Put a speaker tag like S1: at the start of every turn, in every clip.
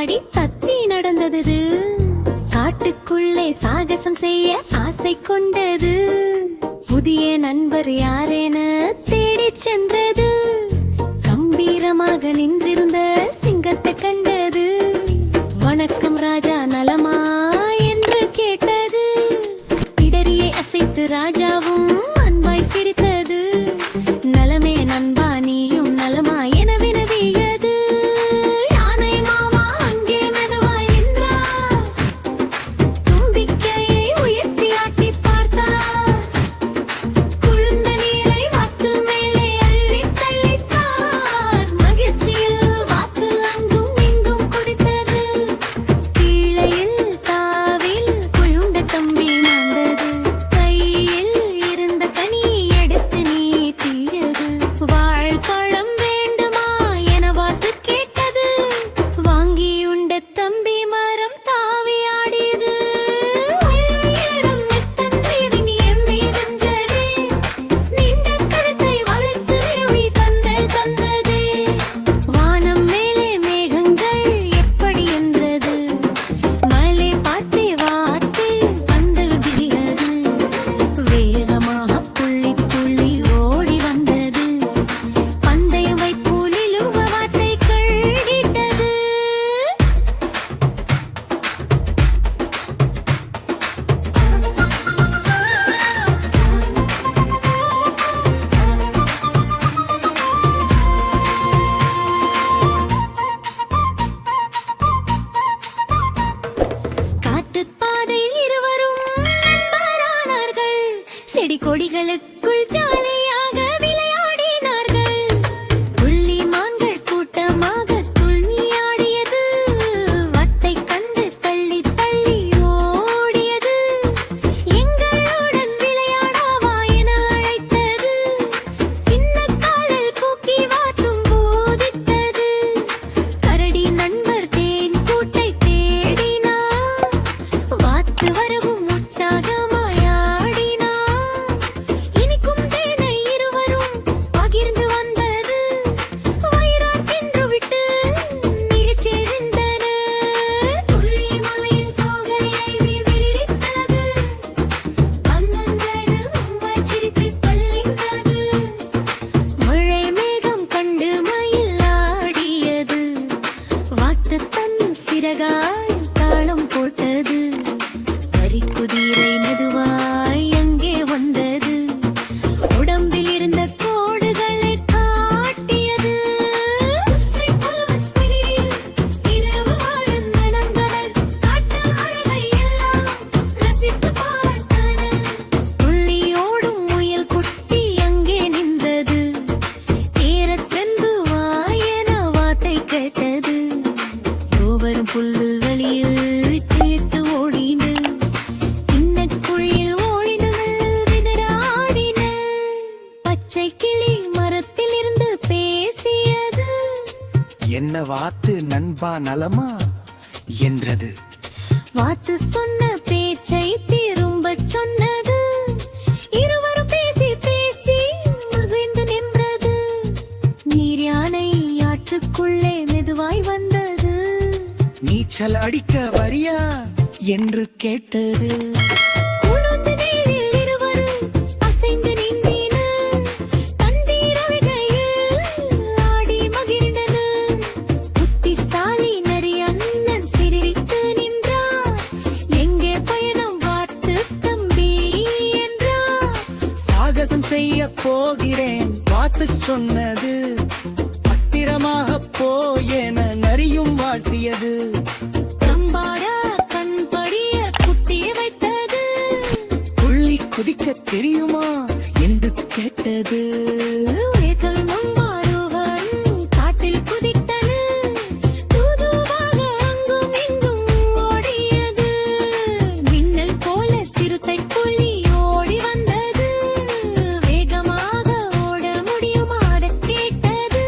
S1: ஆடி தத்தி நடந்தது. காட்டுக்குள்ளே சாகசம் செய்ய ஆசை கொண்டது. புதிய நண்பர் யாரென தேடி சென்றது. கம்பீரமாக நின்றிருந்த சிங்கத்தை கண்டது. வணக்கம் ராஜா, நலமா என்று கேட்டது. இடரியை அசைத்து ராஜாவும் அன்பாய் சிரித்தது. நலமே நண்பா, நீயும் நலமா என வினவியது. யானை மாமா அங்கே மெதுவாய் நின்றார். தும்பிக்கையை உயர்த்தி ஆட்டி பார்த்தார். குளிர்ந்த நீரை வாத்து மேலே அள்ளி தள்ளித்தார். மகிழ்ச்சியில் வாத்து அங்கும் இங்கும் குடித்தது. கீழையில் தாவில் குழுண்ட தம்பி மாண்டது. கையில் இருந்த கனி எடுத்து நீட்டியது. வாழைப்பழம் வேண்டுமா என வாத்து கேட்டது. வாங்கி உண்ட தம்பி மரம் தாவி ஆடியது. உயரம் நெத்தன்றி எம்மி தஞ்சதே. நீண்ட கழுத்தை வளைத்து விழுமி தந்ததே. வானம் மேலே மேகங்கள் எப்படி என்றது. மலை பார்த்தே வாத்து பந்தல் விதியது. வேகமாக புள்ளி புள்ளி ஓடி வந்தது. பந்தயம் வைப்போலில் வார்த்தை கழுகிட்டது. காட்டுப்பாதையில் இருவரும் நண்பரானார்கள். செடி கொடிகளுக்குள் ஜாலியாக விளையாடினார்கள். புள்ளி மான்கள் கூட்டமாக துள்ளியாடியது. வத்தை கண்டு தள்ளி தள்ளி ஓடியது. எங்களுடன் விளையாடாவா என அழைத்தது. சின்ன காலில் பூக்கி வாத்தும் போதித்தது. கரடி நண்பர் தேன் கூட்டை தேடினார். வாத்து வரவும் உற்சாகமாய் ஆடினார். இனிக்கும் தேனை இருவரும் பகிர்ந்து வந்தது. வயிறார் தின்றுவிட்டு மிகச்சிருந்தனர். துள்ளி மலையில் தோகையை விரித்தது. பன்னங்கள் உம்மாய் சிரித்து பளிங்கது. மழை மேகம் கண்டு மயில் ஆடியது. வாத்து தன் சிறகாய் தாளம் போட்டது. கரிக்குதிரை மெதுவாய் அங்கே வந்தது. உடம்பில் இருந்த கோடுகளை காட்டியது. உச்சை புல்வெளியில் இரவு வாழும் வனங்கள். காட்டு அழகை எல்லாம் ரசித்து பார்த்தனர். துள்ளியோடும் முயல் குட்டி அங்கே நின்றது. ஏறத்தென்பு வாயென வார்த்தை கேட்டது. யோவரும் புல்வெளியில் தீர்த்து ஓடின. இன்னக்குழியில் ஓடினவர் ஆடின. பச்சை கிளி மரத்தில் இருந்து பேசியது.
S2: என்ன வாத்து நண்பா நலமா என்றது.
S1: வாத்து சொன்ன பேச்சை திரும்பச் சொன்னது. இருவரும் பேசி பேசி மகிழ்ந்து நின்றது. நீர் யானை ஆற்றுக்குள்ளே மெதுவாய் வந்தது.
S2: நீச்சல் அடிக்க வரியா என்று கேட்டது.
S1: குளிர்ந்த நீரில் இருவரும் அசைந்து நீந்தினர். தண்ணீர் அலைகளில் ஆடி மகிழ்ந்தனர். புத்திசாலி நரி அண்ணன் சிரித்து நின்றார். எங்கே பயணம் வாத்து தம்பி என்றார்.
S2: சாகசம் செய்ய போகிறேன் வாத்து சொன்னது. பத்திரமாக போ என நரியும் வாழ்த்தியது.
S1: தம்பாட கண் படிய குத்தி வைத்தது.
S2: புள்ளி குதிக்க தெரியுமா என்று கேட்டது.
S1: வேர்கள் நம்பாருவன் காட்டில் குதித்தனர். தூதுவாக அங்கும் இங்கும் ஓடியது. மின்னல் போல சிறுத்தை புலி ஓடி வந்தது. வேகமாக ஓட முடியுமாட கேட்டது.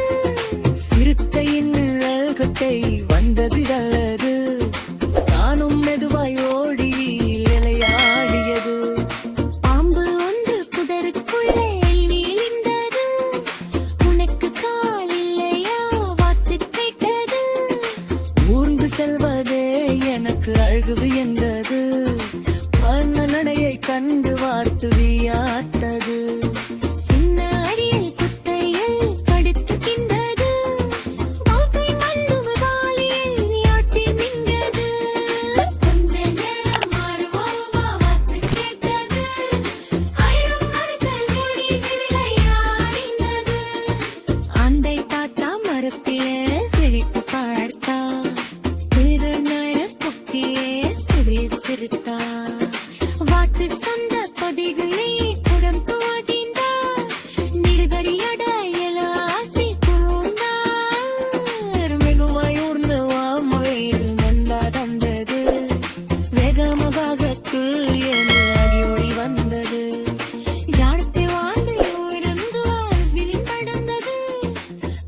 S2: சிறுத்தையின் நிழல்கட்டை வந்தது அல்லது. செல்வதே எனக்கு அழகு என்றது. நடையை கண்டு வார்த்து வியாத்தது.
S1: சின்ன அடியில் குத்தையில் படுத்துகின்றது. வாழ்க்கை மண்ணும் காலில் ஆட்டி நின்றது. கொஞ்ச நேரம் மாறுவோமா வார்த்தை கேட்டது. ஆயிரம் நாட்கள் ஓடி விளையாடினது. அண்டை தாத்தா மரத்திலே விழித்து பார்த்தா. திருநர புக்கியே சிரித்தா. வாட்டு சொந்த பதிகளை குடம் துவதிந்தார். நிடுகரியட எலாசி பூந்தார்.
S2: மிகுவாயூர்ந்து வாமவேல் நந்தா தந்தது. வேகமுகத்துள் என அடி ஒளி வந்தது.
S1: யாழத்தை வாழ்ந்து உயர்ந்தார் விழில் படர்ந்தது.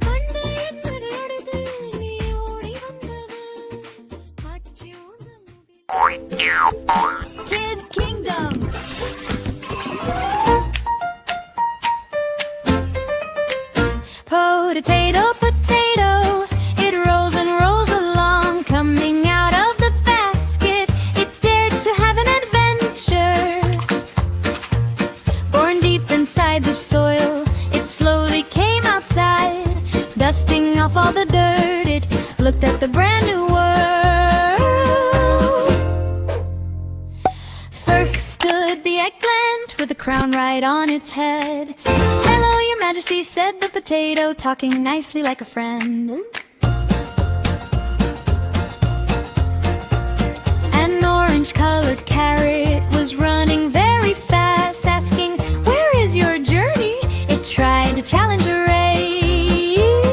S1: கண்டு என்பது அடுத்து நீ ஓடி வந்தது. காட்சி Kids Kingdom. Potato, potato, it rolls and rolls along. Coming out of the basket, it dared to have an adventure. Born deep inside the soil, it slowly came outside. Dusting off all the dirt, it looked at the brand new world. First stood the eggplant with a crown right on its head. Hello, your majesty, said the potato, talking nicely like a friend. An orange-colored carrot was running very fast, asking, where is your journey? It tried to challenge a race.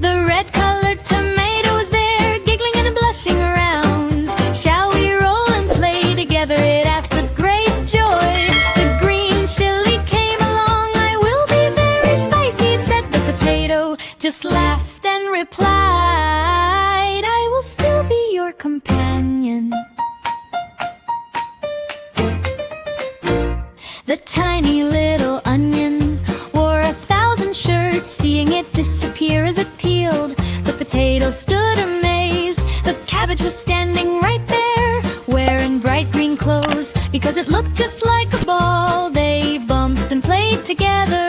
S1: The red-colored tomato was there, giggling and blushing around. Shall we roll and play together? It asked with great joy. The green chili came along. I will be very spicy, said the potato, just laughed and replied, I will still be your companion. The tiny little onion wore 1,000 shirts. Seeing it disappear as it peeled, the potato stood amazed. The cabbage was standing right there, wearing bright green clothes. Because it looked just like a ball, they bumped and played together.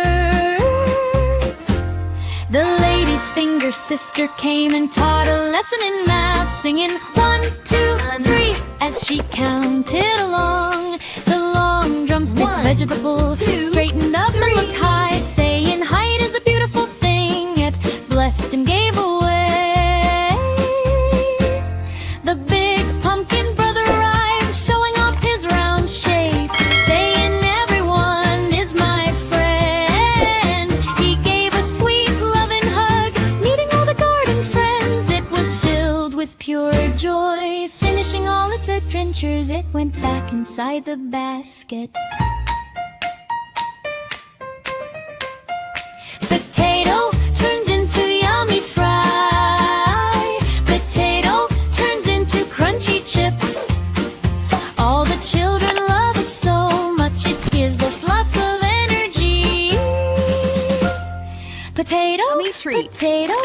S1: The lady's finger sister came and taught a lesson in math, singing 1, 2, 3 as she counted along. The long drumstick vegetables straightened up and looked high, saying height is a beautiful thing. It blessed and gave away. The big pumpkin brother arrived, showing off his round shape, saying everyone is my friend. He gave a sweet loving hug, meeting all the garden friends. It was filled with pure joy. Finishing all its adventures, it went back inside the basket. Potato turns into yummy fry. Potato turns into crunchy chips. All the children love it so much, it gives us lots of energy. Potato,
S3: Yummy treat.
S1: potato,